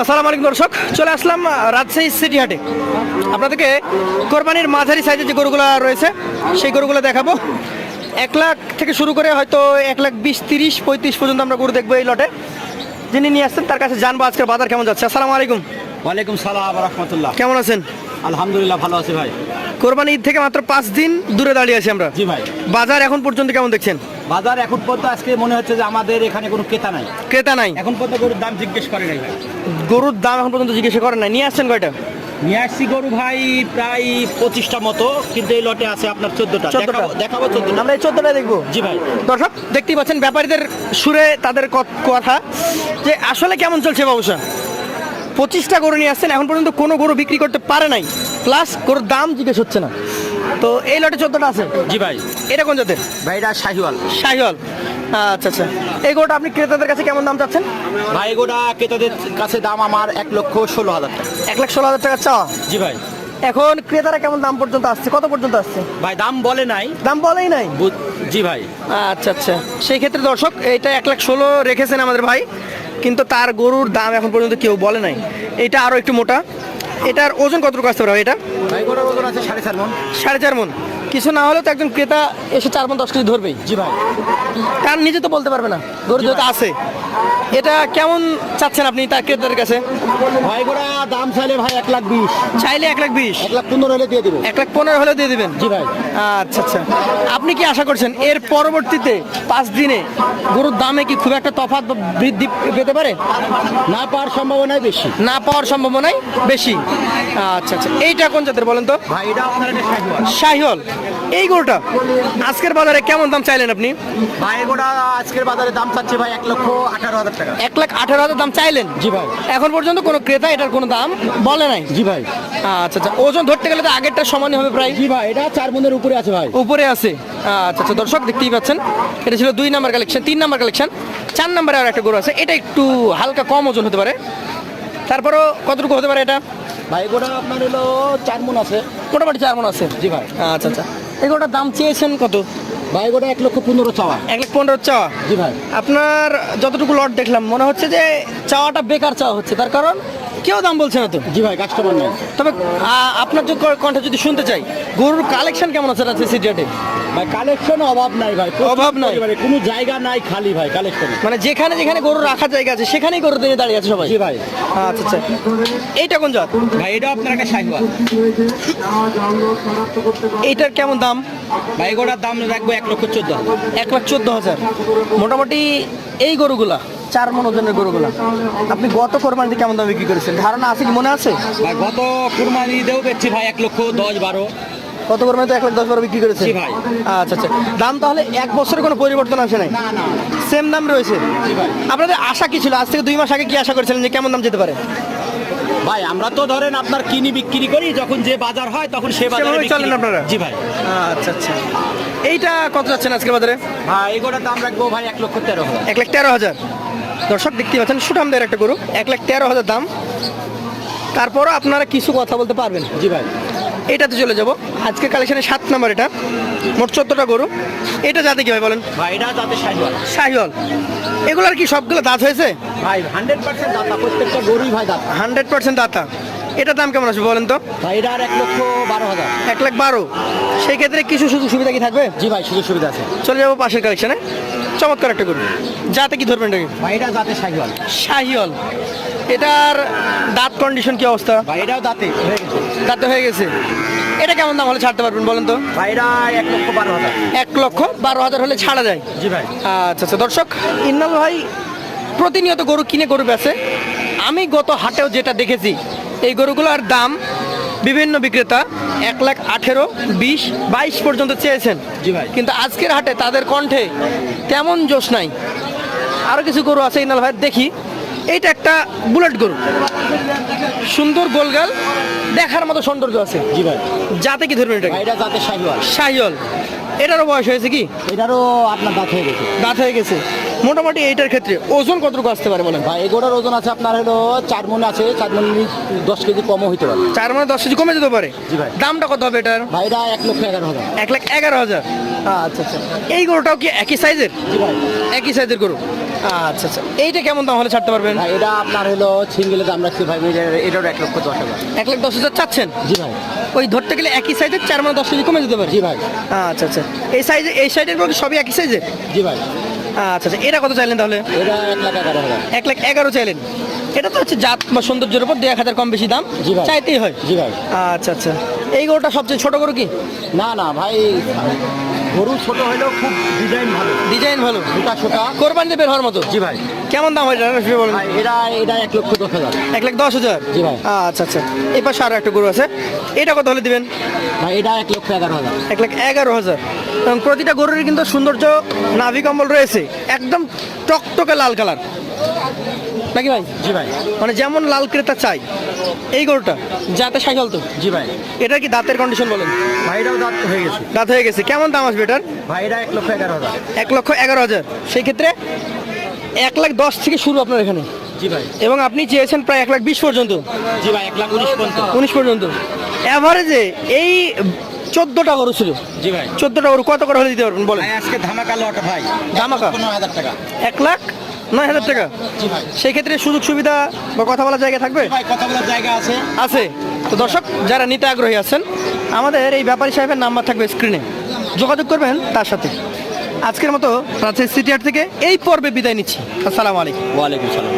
আসসালামু আলাইকুম দর্শক, চলে আসলাম রাজশাহী সিটি হাটে। আপনাদেরকে কোরবানির মাঝারি সাইজের যে গরুগুলো রয়েছে সেই গরুগুলো দেখাবো। 1 লাখ থেকে শুরু করে হয়তো 1,20,000, 30, 35 পর্যন্ত আমরা গরু দেখবো এই লটে। যিনি নিয়ে আসছেন তার কাছে জানবো আজকের বাজার কেমন যাচ্ছে। আসসালামু আলাইকুম। ওয়ালাইকুম সালাম রাহমাতুল্লাহ। কেমন আছেন? আলহামদুলিল্লাহ ভালো আছি ভাই। কোরবানি ঈদ থেকে মাত্র 5 দিন দূরে দাঁড়িয়ে আছি আমরা। জি ভাই। বাজার এখন পর্যন্ত কেমন দেখছেন? বাজার এখন পর্যন্ত আজকে মনে হচ্ছে যে আমাদের এখানে কোনো ক্রেতা নাই। ক্রেতা নাই? এখন পর্যন্ত গরুর দাম জিজ্ঞেস করে নাই ভাই। গরুর দাম এখন পর্যন্ত জিজ্ঞেস করেন নাই। নিয়ে আসছেন কয়টা? নিয়ে আসছি গরু ভাই প্রায় 25টা মতো, কিন্তু এই লটে আছে আপনার 14টা। 14টা দেখাবো 14টা। আমরা এই 14টা দেখবো। জি ভাই। দর্শক দেখতেই পাচ্ছেন ব্যাপারীদের সুরে তাদের কথা যে আসলে কেমন চলছে ব্যবসা। 25টা গরু নিয়ে আসছেন, এখন পর্যন্ত কোনো গরু বিক্রি করতে পারে নাই, প্লাস গরুর দাম জিজ্ঞেস হচ্ছে না। তো এই লটে 14টা আছে। জি ভাই। এটা কোন জাতের? ভাই এটা শাহিওয়াল। শাহিওয়াল, আচ্ছা আচ্ছা। এই গরুটা আপনি ক্রেতাদের কাছে কেমন দাম চাচ্ছেন? ভাই গোটা ক্রেতাদের কাছে দাম আমার 1,16,000 টাকা। 1,16,000 টাকা চাওয়া। জি ভাই। এখন ক্রেতারা কেমন দাম পর্যন্ত আসছে, কত পর্যন্ত আসছে? ভাই দাম বলে নাই। দাম বলেই নাই? জি ভাই। আচ্ছা আচ্ছা, সেই ক্ষেত্রে দর্শক এইটা 1,16,000 রেখেছেন আমাদের ভাই, কিন্তু তার গরুর দাম এখন পর্যন্ত কেউ বলে নাই। এটা আরও একটু মোটা। এটার ওজন কতটুকু আসতে পারে এটা? ভাই গোটার ওজন আছে 4.5 মণ। 4.5 মণ। কিছু না হলেও তো একজন ক্রেতা এসে 4 মণ 10 কেজি ধরবেই। জি ভাই। তার নিজে তো বলতে পারবে না, গরু যেহেতু আছে। এটা কেমন চাচ্ছেন আপনি তার ক্রেতাদের কাছে? ভাই গোটা দাম চাইলে ভাই 1,20,000। চাইলে 1,20,000। 1,15,000 হলে দিয়ে দেবো। 1,15,000 হলেও দিয়ে দিবেন? জি ভাই। আচ্ছা আচ্ছা। আপনি কি আশা করছেন এর পরবর্তীতে 5 দিনে গরুর দামে কি খুব একটা তফাৎ বা বৃদ্ধি পেতে পারে? না পাওয়ার সম্ভাবনাই বেশি। না পাওয়ার সম্ভাবনাই বেশি। আচ্ছা আচ্ছা। এইটা কোন জাতের বলেন তো? ভাই এটা আপনার একটা শাহিওয়াল। শাহিওয়াল। এই গরুটা আজকের বাজারে কেমন দাম চাইলেন আপনি? ভাই গোটা আজকের বাজারে দাম চাচ্ছে ভাই 1,18,000 টাকা। 1,18,000 দাম চাইলেন? জি ভাই। এখন পর্যন্ত কোনো ক্রেতা এটার কোনো দাম বলে নাই? জি ভাই। আচ্ছা আচ্ছা। ওজন ধরতে গেলে তো আগেরটা সমানই হবে প্রায়? জি ভাই, এটা 4 মণের উপরে আছে ভাই। উপরে আছে। আচ্ছা আচ্ছা। দর্শক দেখতেই পাচ্ছেন এটা ছিল 2 নাম্বার কালেকশন। 3 number collection. 4 নাম্বারে আর একটা গরু আছে, এটা একটু হালকা কম ওজন হতে পারে। তারপরও কতটুকু হতে পারে এটা? ভাই গোটা আপনার হলো 4 মণ আছে। মোটামুটি 4 মণ আছে। জি ভাই। আচ্ছা আচ্ছা। এই গরুটার দাম চেয়েছেন কত? ভাই গোটা 1,15,000 চাওয়া। 1,15,000 চাওয়া। জি ভাই। আপনার যতটুকু লট দেখলাম মনে হচ্ছে যে চাওয়াটা বেকার চাওয়া হচ্ছে, তার কারণ কেউ দাম বলছে না তো। জি ভাই, কাস্টমার নাই। তবে আপনার যে কণ্ঠে যদি শুনতে চাই, গরুর কালেকশন কেমন আছে রাজশাহী সিটি হাটে? ভাই কালেকশন অভাব নাই ভাই। অভাব নাই? কোনো জায়গা নাই খালি ভাই কালেকশন। মানে যেখানে যেখানে গরু রাখার জায়গা আছে সেখানেই গরু দিয়ে দাঁড়িয়ে আছে সবাই। জি ভাই। আচ্ছা আচ্ছা। এইটা কোন জাত? ভাই এটা আপনার একটা শাহিওয়াল। এইটার কেমন দাম? ভাই গোটার দাম রাখবো 1,14,000। 1,14,000। মোটামুটি এই গরুগুলা 4 মণ ওজনের গরুগুলা আপনি গত কোরবানিতে কেমন দামে বিক্রি করেছেন ধারণা আছে কি, মনে আছে? ভাই গত কুরবানি ঈদেও বেচছি ভাই 1,10,12। কত কোরবানিতে 1,10,12 বিক্রি করেছেন? জি ভাই। আচ্ছা আচ্ছা। দাম তাহলে 1 বছরে কোনো পরিবর্তন আসে নাই? না না। সেম দাম রয়েছে? জি ভাই। আপনাদের আশা কি ছিল? আজ থেকে 2 মাস আগে কি আশা করেছিলেন যে কেমন দাম যেতে পারে? ভাই আমরা তো ধরেন আপনার কিনি বিক্রি করি, যখন যে বাজার হয় তখন সে বাজারে সেভাবেই বিক্রি চলেন আপনারা? জি ভাই। আচ্ছা আচ্ছা। এইটা কত যাচ্ছেন আজকে বাজারে? ভাই এগুলোর দাম রাখবো ভাই 1,13,000। 1,13,000। দর্শক দেখতে পাচ্ছেন সুঠামদের একটা গরু, 1,13,000 দাম। তারপরও আপনারা কিছু কথা বলতে পারবেন। জি ভাই। এটাতে চলে যাব। আজকে কালেকশনে 7 নাম্বার, এটা মোট 14টা গরু। এটা যাতে কি ভাই বলেন? ভাই এটা যাতে শাহিওয়াল। শাহিওয়াল। এগুলার কি সবগুলো দাঁত হয়েছে? ভাই 100% দাতা, প্রত্যেকটা গরুই ভাই দাতা। 100% দাতা। এটার দাম কেমন আসবে বলেন তো? ভাই এটা আর 1,12,000। 1,12,000। সেই ক্ষেত্রে কিছু সুযোগ সুবিধা কি থাকবে? জি ভাই, সুযোগ সুবিধা আছে। চলে যাবো পাশের কালেকশনে। চমৎকার একটা গরু, যাতে কি ধরবেন এটাকে? ভাই এটা যাতে শাহিওয়াল। শাহিওয়াল। এটার দাঁত কন্ডিশন কি অবস্থা? ভাই এটাও দাঁতে হয়ে গেছে। দাঁতে হয়ে গেছে। এটা কেমন দাম হলে ছাড়তে পারবেন বলেন তো? ভাই এটা 1,12,000। 1,12,000 হলে ছাড়া যায়? জি ভাই। আচ্ছা আচ্ছা। দর্শক ইন্নাল ভাই প্রতিনিয়ত গরু কিনে গরু বেচে। আমি গত হাটেও যেটা দেখেছি, এই গরুগুলোর দাম বিভিন্ন বিক্রেতা 1,18,000, 20, 22 পর্যন্ত চেয়েছেন। জি ভাই। কিন্তু আজকের হাটে তাদের কণ্ঠে তেমন জোশ নাই। আরও কিছু গরু আছে ইন্নাল ভাই, দেখি। এইটা একটা বুলেট গরু, সুন্দর গোলগাল, দেখার মতো সৌন্দর্য আছে। জি ভাই। যাতে কি ধরবেন ভাই এটাকে? এটা যাতে শাহিওয়াল। শাহিওয়াল। এটারও বয়স হয়েছে কি? এটারও আপনার দাঁত হয়ে গেছে। দাঁত হয়ে গেছে। মোটামুটি এইটার ক্ষেত্রে ওজন কতটুকু আসতে পারে বলেন? ভাই এগুলোর ওজন আছে আপনার হলো 4 মণ আছে। 4 মণ 10 কেজি কমও হইতে পারে। 4 মানে 10 কেজি কমে যেতে পারে। জি ভাই। দামটা কত হবে এটার? ভাই এটা 1,11,000। 1,11,000। আচ্ছা আচ্ছা। এই গরুটাও কি একই সাইজের? জি ভাই। একই সাইজের গরু। আচ্ছা আচ্ছা, এইটা কেমন দাম হলে ছাড়তে পারবেন? ভাই এটা আপনার হলো সিঙ্গেলের দাম রাখছি ভাই, এটার 1,10,000। 1,10,000 চাচ্ছেন? জি ভাই। ওই ধরতে গেলে একই সাইজের 4 মানে 10 কেজি কমে যেতে পারে। জি ভাই। আচ্ছা আচ্ছা, এই সাইজে এই সাইডের গুলো কি সবই একই সাইজের? জি ভাই। আচ্ছা আচ্ছা, এটা কত চাইলেন তাহলে? এটা 1,11,000। 1,11,000 চাইলেন। এটা তো হচ্ছে জাত বা সৌন্দর্যের উপর 2,000 কম বেশি দাম জি ভাই। চাইতেই হয়। জি ভাই। আচ্ছা আচ্ছা, এই গরুটা সবচেয়ে ছোট গরু কি? না না ভাই, গরু ছোট হলেও খুব ডিজাইন ভালো, ডিজাইন ভালো, মোটা সোটা। কোরবানিতে বের হওয়ার মতো। জি ভাই। কেমন দাম হয় এটা বলেন? ভাই এটা 1,10,000। 1,10,000? জি ভাই। আচ্ছা আচ্ছা, এই পাশে আরো একটা গরু আছে, এটা কত হলে দিবেন? ভাই এটা 1,11,000। 1,11,000। এবং প্রতিটা গরুরই কিন্তু সৌন্দর্য, নাভি কম্বল রয়েছে, একদম টকটকে লাল কালার নাকি ভাই? জি ভাই। মানে যেমন লাল ক্রেতা চাই এই গরুটা, যাতে সাইকেল তো। জি ভাই। এটা কি দাঁতের কন্ডিশন বলেন? ভাই এটাও দাঁত হয়ে গেছে। দাঁত হয়ে গেছে। কেমন দাম আসবে এটার? ভাই এটা 1,11,000। 1,11,000। সেই ক্ষেত্রে 1,10,000 থেকে শুরু আপনার এখানে। জি ভাই। এবং আপনি চেয়েছেন প্রায় 1,20,000 পর্যন্ত। জি ভাই, 1,19,000 পর্যন্ত। 19 পর্যন্ত অ্যাভারেজে এই 14টা গরু ছিল। জি ভাই। 14টা গরু কত করে হলে দিতে পারবেন বলেন? ভাই আজকে ধামাকা লট ভাই। ধামাকা? 15,000 টাকা। 1,09,000 টাকা। জি ভাই। সেই ক্ষেত্রে সুযোগ সুবিধা বা কথা বলার জায়গা থাকবে? ভাই কথা বলার জায়গা আছে। আছে। তো দর্শক যারা নিতে আগ্রহী আছেন, আমাদের এই ব্যাপারী সাহেবের নাম্বার থাকবে স্ক্রিনে, যোগাযোগ করবেন তার সাথে। আজকের মতো রাজশাহী সিটি হাট থেকে এই পর্বে বিদায় নিচ্ছি। আসসালামু আলাইকুম। ওয়ালাইকুম সালাম।